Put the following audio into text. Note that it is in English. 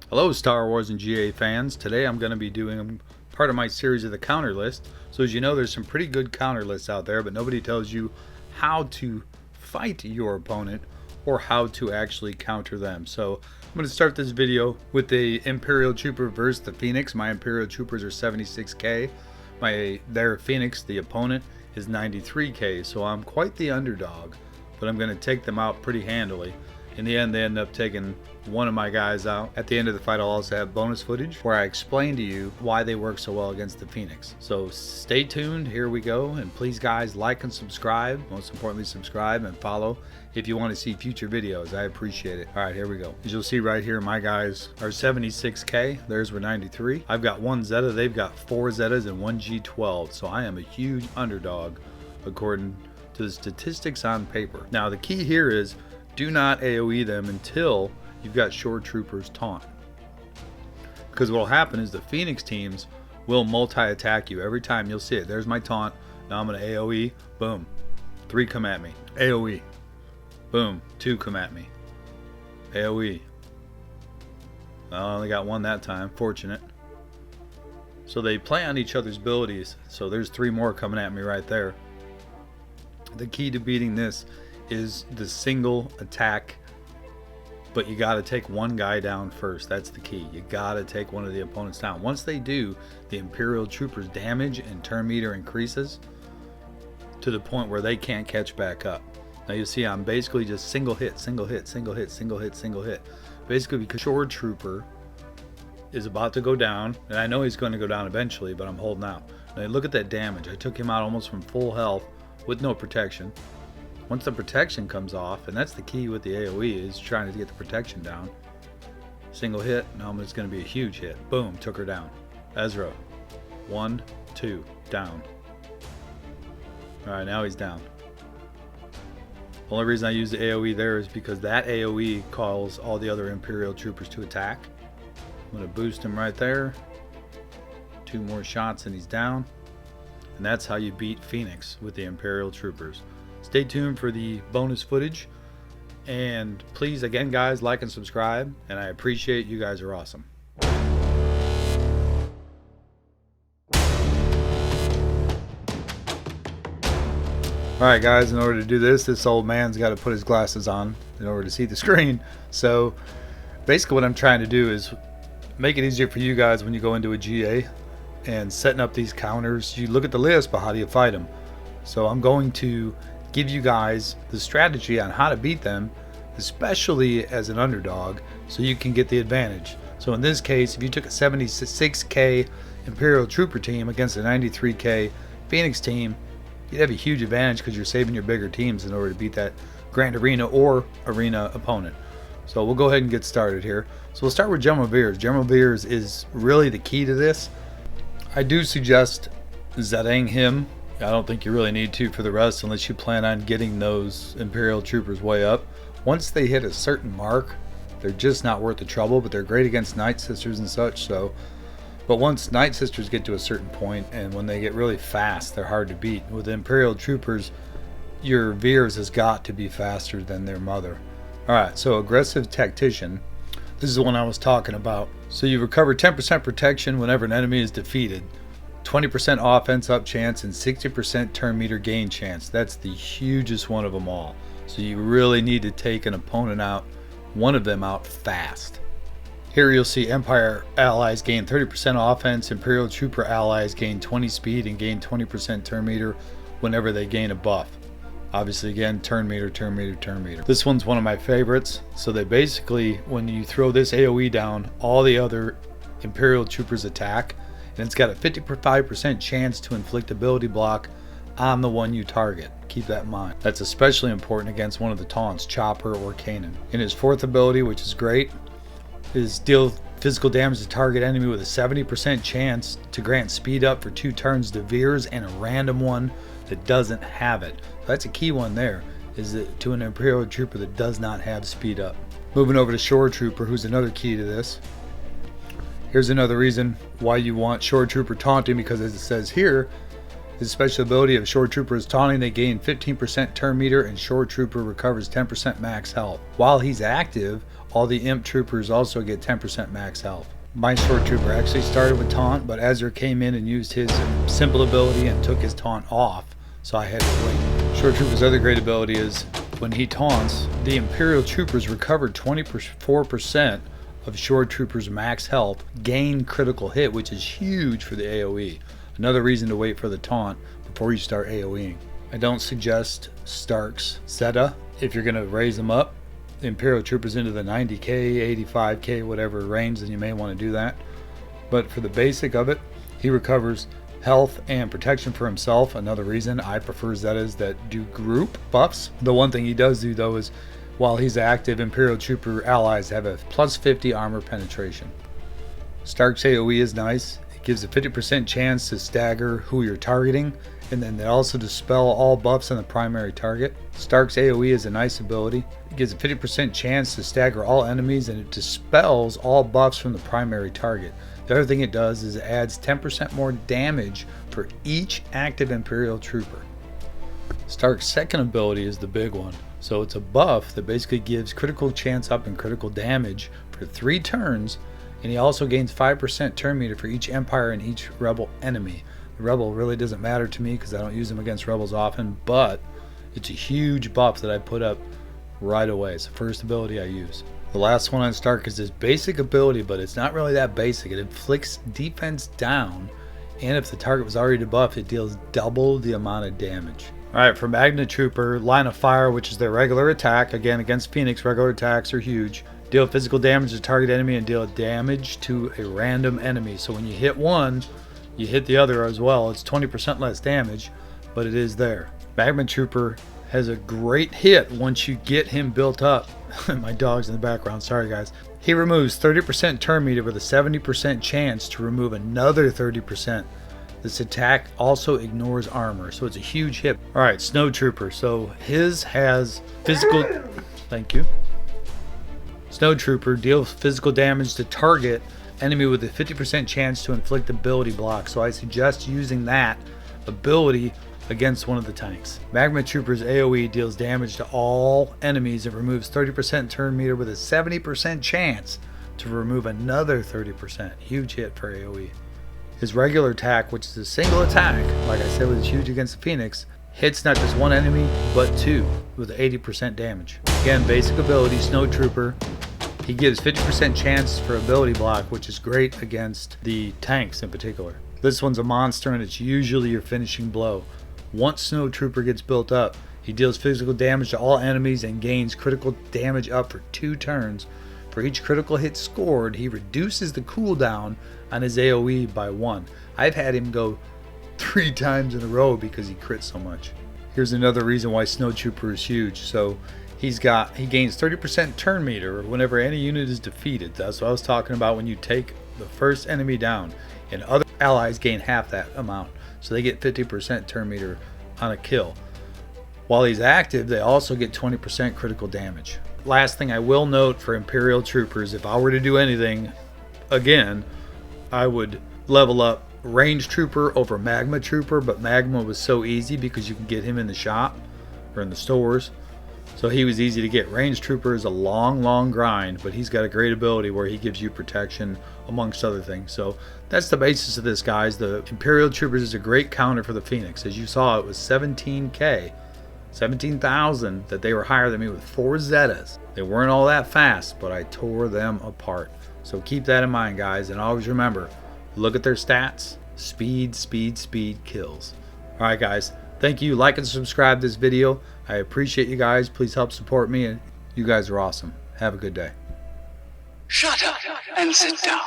Hello Star Wars and GA fans. Today I'm going to be doing part of my series of the counter list. So as you know, there's some pretty good counter lists out there, but nobody tells you how to fight your opponent or how to actually counter them. So I'm going to start this video with the Imperial Trooper versus the Phoenix. My Imperial Troopers are 76k. Their Phoenix, the opponent, is 93k. So I'm quite the underdog, but I'm going to take them out pretty handily. In the end, they end up taking one of my guys out. At the end of the fight, I'll also have bonus footage where I explain to you why they work so well against the Phoenix. So stay tuned, here we go, and please guys, like and subscribe. Most importantly, subscribe and follow if you want to see future videos. I appreciate it. All right, here we go. As you'll see right here, my guys are 76k. Theirs were 93. I've got one Zeta, they've got 4 Zetas and 1 G12. So I am a huge underdog according to the statistics on paper. Now the key here is do not AoE them until you've got shore troopers taunt, because what will happen is the Phoenix teams will multi-attack you every time. You'll see it. There's my taunt. Now I'm going to AoE. Boom. 3 come at me. AoE. Boom. 2 come at me. AoE. I only got 1 that time. Fortunate. So they play on each other's abilities. So there's 3 more coming at me right there. The key to beating this is the single attack, but you got to take one guy down first. That's the key. You got to take one of the opponents down. Once they do, the Imperial Troopers damage and turn meter increases to the point where they can't catch back up. Now you see I'm basically just single hit, single hit, single hit, single hit, single hit. Basically because shore trooper is about to go down, and I know he's going to go down eventually, but I'm holding out. Now look at that damage. I took him out almost from full health with no protection. Once the protection comes off, and that's the key with the AoE, is trying to get the protection down. Single hit, now it's going to be a huge hit. Boom, took her down. Ezra, 1, 2, down. Alright, now he's down. The only reason I use the AoE there is because that AoE calls all the other Imperial Troopers to attack. I'm going to boost him right there. 2 more shots and he's down. And that's how you beat Phoenix with the Imperial Troopers. Stay tuned for the bonus footage, and please again guys, like and subscribe, and I appreciate you guys are awesome. Alright guys, in order to do this old man's got to put his glasses on in order to see the screen. So basically what I'm trying to do is make it easier for you guys when you go into a GA and setting up these counters. You look at the list, but how do you fight them? So I'm going to give you guys the strategy on how to beat them, especially as an underdog, so you can get the advantage. So in this case, if you took a 76k Imperial Trooper team against a 93k Phoenix team, you'd have a huge advantage because you're saving your bigger teams in order to beat that Grand Arena or Arena opponent. So we'll go ahead and get started here. So we'll start with General Veers. General Veers is really the key to this. I do suggest Zetaing him. I don't think you really need to for the rest unless you plan on getting those Imperial Troopers way up. Once they hit a certain mark, they're just not worth the trouble, but they're great against Night Sisters and such. So, but once Night Sisters get to a certain point, and when they get really fast, they're hard to beat. With the Imperial Troopers, your Veers has got to be faster than their mother. Alright, so Aggressive Tactician. This is the one I was talking about. So you recover 10% protection whenever an enemy is defeated. 20% offense up chance and 60% turn meter gain chance. That's the hugest one of them all. So you really need to take an opponent out, one of them out fast. Here you'll see Empire allies gain 30% offense, Imperial Trooper allies gain 20 speed and gain 20% turn meter whenever they gain a buff. Obviously again, turn meter, turn meter, turn meter. This one's one of my favorites. So they basically, when you throw this AoE down, all the other Imperial Troopers attack, and it's got a 55% chance to inflict ability block on the one you target. Keep that in mind. That's especially important against one of the taunts, Chopper or Kanan. In his 4th ability, which is great, is deal physical damage to target enemy with a 70% chance to grant speed up for 2 turns to Veers and a random one that doesn't have it. So that's a key one there, is that to an Imperial Trooper that does not have speed up. Moving over to Shore Trooper, who's another key to this. Here's another reason why you want Shore Trooper taunting, because as it says here, his special ability of Shore Trooper is taunting. They gain 15% turn meter and Shore Trooper recovers 10% max health. While he's active, All the imp troopers also get 10% max health. My short trooper actually started with taunt, but Ezra came in and used his simple ability and took his taunt off, so I had to wait. Short trooper's other great ability is when he taunts, the Imperial troopers recover 24% of short troopers max health, gain critical hit, which is huge for the AoE. Another reason to wait for the taunt before you start AoEing. I don't suggest Stark's Zeta if you're going to raise them up. The Imperial troopers into the 90k, 85k, whatever range, then you may want to do that. But for the basic of it, he recovers health and protection for himself. Another reason I prefer Zetas that do group buffs. The one thing he does do though is while he's active, Imperial trooper allies have a plus 50 armor penetration. Stark's AoE is nice. It gives a 50% chance to stagger who you're targeting, and then they also dispel all buffs on the primary target. Stark's AoE is a nice ability. It gives a 50% chance to stagger all enemies, and it dispels all buffs from the primary target. The other thing it does is it adds 10% more damage for each active Imperial trooper. Stark's second ability is the big one. So it's a buff that basically gives critical chance up and critical damage for 3 turns, and he also gains 5% turn meter for each Empire and each Rebel enemy. The Rebel really doesn't matter to me because I don't use them against Rebels often, but it's a huge buff that I put up right away. It's the first ability I use. The last one on Stark is his basic ability, but it's not really that basic. It inflicts defense down, and if the target was already debuffed, it deals double the amount of damage. Alright, for Magna Trooper, line of fire, which is their regular attack. Again, against Phoenix, regular attacks are huge. Deal physical damage to target enemy and deal damage to a random enemy. So when you hit one, you hit the other as well. It's 20% less damage, but it is there. Magna Trooper has a great hit once you get him built up. My dog's in the background, sorry guys. He removes 30% turn meter with a 70% chance to remove another 30%. This attack also ignores armor, so it's a huge hit. Alright, Snow Trooper. So his has physical... Thank you. Snow Trooper deals physical damage to target enemy with a 50% chance to inflict ability block. So I suggest using that ability against one of the tanks. Magma Trooper's AoE deals damage to all enemies and removes 30% turn meter with a 70% chance to remove another 30%. Huge hit for AoE. His regular attack, which is a single attack, like I said, was huge against the Phoenix, hits not just one enemy, but 2 with 80% damage. Again, basic ability, Snow Trooper. He gives 50% chance for ability block, which is great against the tanks in particular. This one's a monster, and it's usually your finishing blow. Once Snow Trooper gets built up, he deals physical damage to all enemies and gains critical damage up for 2 turns. For each critical hit scored, he reduces the cooldown on his AoE by 1. I've had him go 3 times in a row because he crits so much. Here's another reason why Snow Trooper is huge. So he gains 30% turn meter whenever any unit is defeated. That's what I was talking about when you take the first enemy down, and other allies gain half that amount. So they get 50% turn meter on a kill. While he's active, they also get 20% critical damage. Last thing I will note for Imperial troopers, if I were to do anything again, I would level up Range Trooper over Magma Trooper, but Magma was so easy because you can get him in the shop or in the stores. So he was easy to get. Range Trooper is a long grind, but he's got a great ability where he gives you protection amongst other things. So that's the basis of this, guys. The Imperial Troopers is a great counter for the Phoenix. As you saw, it was 17k. 17,000 that they were higher than me with 4 Zetas. They weren't all that fast, but I tore them apart. So keep that in mind, guys, and always remember, look at their stats. Speed kills. Alright guys, thank you. Like and subscribe this video. I appreciate you guys. Please help support me, and you guys are awesome. Have a good day. Shut up and sit down.